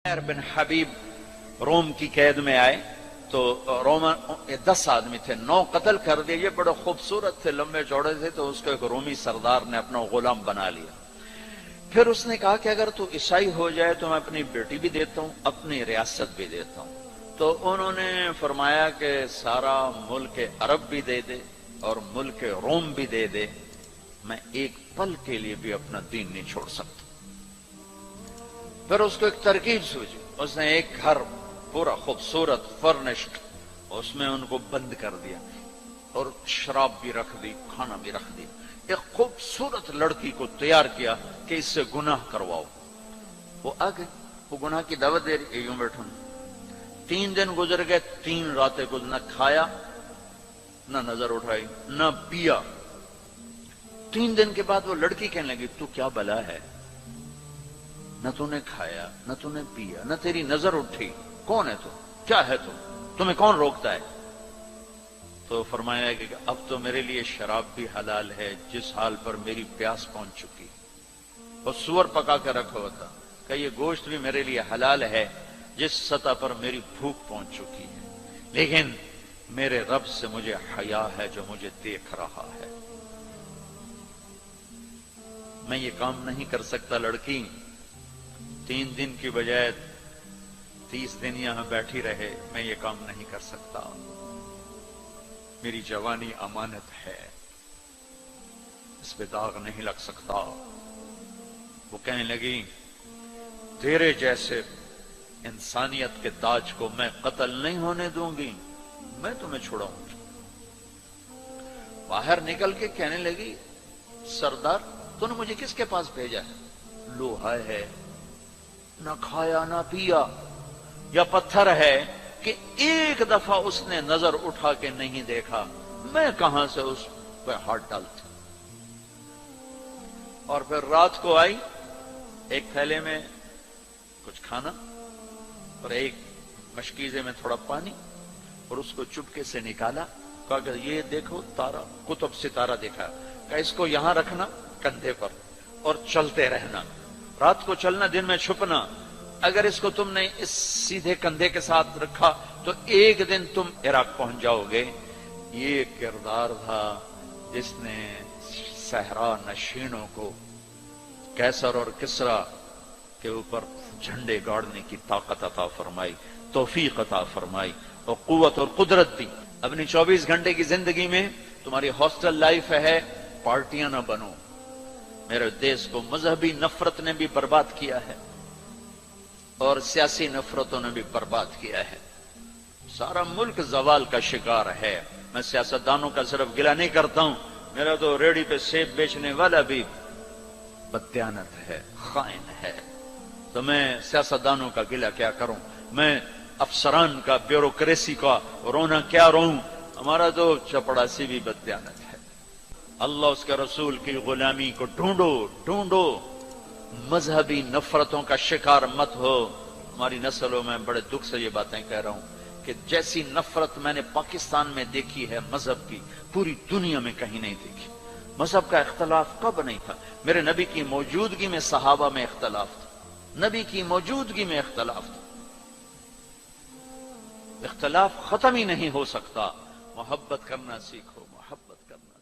بن حبیب روم کی قید میں آئے تو رومن 10 آدمی تھے، 9 قتل کر دیے۔ یہ بڑے خوبصورت تھے، لمبے چوڑے تھے، تو اس کو ایک رومی سردار نے اپنا غلام بنا لیا۔ پھر اس نے کہا کہ اگر تو عیسائی ہو جائے تو میں اپنی بیٹی بھی دیتا ہوں، اپنی ریاست بھی دیتا ہوں۔ تو انہوں نے فرمایا کہ سارا ملک عرب بھی دے دے اور ملک روم بھی دے دے، میں ایک پل کے لیے بھی اپنا دین نہیں چھوڑ سکتا۔ پھر اس کو ایک ترکیب سوچی، اس نے ایک گھر پورا خوبصورت فرنشڈ اس میں ان کو بند کر دیا اور شراب بھی رکھ دی، کھانا بھی رکھ دی۔ ایک خوبصورت لڑکی کو تیار کیا کہ اس سے گناہ کرواؤ۔ وہ آ گئی، وہ گناہ کی دعوت دے رہی، یوں بیٹھوں۔ 3 دن گزر گئے، 3 راتیں کو نہ کھایا، نہ نظر اٹھائی، نہ پیا۔ 3 دن کے بعد وہ لڑکی کہنے لگی، تو کیا بلا ہے؟ نہ تو نے کھایا، نہ تو نے پیا، نہ تیری نظر اٹھی، کون ہے تو؟ کیا ہے تو؟ تمہیں کون روکتا ہے؟ تو فرمایا کہ اب تو میرے لیے شراب بھی حلال ہے جس حال پر میری پیاس پہنچ چکی، اور سور پکا کے رکھا ہوا تھا کہ یہ گوشت بھی میرے لیے حلال ہے جس سطح پر میری بھوک پہنچ چکی ہے، لیکن میرے رب سے مجھے حیا ہے جو مجھے دیکھ رہا ہے، میں یہ کام نہیں کر سکتا۔ لڑکی 3 دن کی بجائے 30 دن یہاں بیٹھی رہے، میں یہ کام نہیں کر سکتا، میری جوانی امانت ہے، اس پہ داغ نہیں لگ سکتا۔ وہ کہنے لگی، تیرے جیسے انسانیت کے تاج کو میں قتل نہیں ہونے دوں گی، میں تمہیں چھڑاؤں گی۔ باہر نکل کے کہنے لگی، سردار تو نے مجھے کس کے پاس بھیجا ہے؟ لوہا ہے، نہ کھایا نہ پیا، یا پتھر ہے کہ ایک دفعہ اس نے نظر اٹھا کے نہیں دیکھا، میں کہاں سے اس پہ ہاتھ ڈالتا؟ اور پھر رات کو آئی، ایک تھیلے میں کچھ کھانا اور ایک مشکیزے میں تھوڑا پانی، اور اس کو چپکے سے نکالا، کہا کہ یہ دیکھو تارا، قطب ستارہ دیکھا، کہ اس کو یہاں رکھنا کندھے پر اور چلتے رہنا، رات کو چلنا، دن میں چھپنا۔ اگر اس کو تم نے اس سیدھے کندھے کے ساتھ رکھا تو ایک دن تم عراق پہنچ جاؤ گے۔ یہ کردار تھا جس نے صحرا نشینوں کو کیسر اور کسرا کے اوپر جھنڈے گاڑنے کی طاقت عطا فرمائی، توفیق عطا فرمائی اور قوت اور قدرت دی۔ اپنی 24 گھنٹے کی زندگی میں تمہاری ہاسٹل لائف ہے، پارٹیاں نہ بنو۔ میرے دیش کو مذہبی نفرت نے بھی برباد کیا ہے اور سیاسی نفرتوں نے بھی برباد کیا ہے، سارا ملک زوال کا شکار ہے۔ میں سیاستدانوں کا صرف گلہ نہیں کرتا ہوں، میرا تو ریڑھی پہ سیب بیچنے والا بھی بددیانت ہے، خائن ہے، تو میں سیاستدانوں کا گلہ کیا کروں؟ میں افسران کا، بیوروکریسی کا رونا کیا رہوں؟ ہمارا تو چپڑاسی بھی بددیانت ہے۔ اللہ اس کے رسول کی غلامی کو ڈھونڈو، ڈھونڈو، مذہبی نفرتوں کا شکار مت ہو۔ ہماری نسلوں میں بڑے دکھ سے یہ باتیں کہہ رہا ہوں کہ جیسی نفرت میں نے پاکستان میں دیکھی ہے مذہب کی، پوری دنیا میں کہیں نہیں دیکھی۔ مذہب کا اختلاف کب نہیں تھا؟ میرے نبی کی موجودگی میں صحابہ میں اختلاف تھا، نبی کی موجودگی میں اختلاف تھا۔ اختلاف ختم ہی نہیں ہو سکتا۔ محبت کرنا سیکھو، محبت کرنا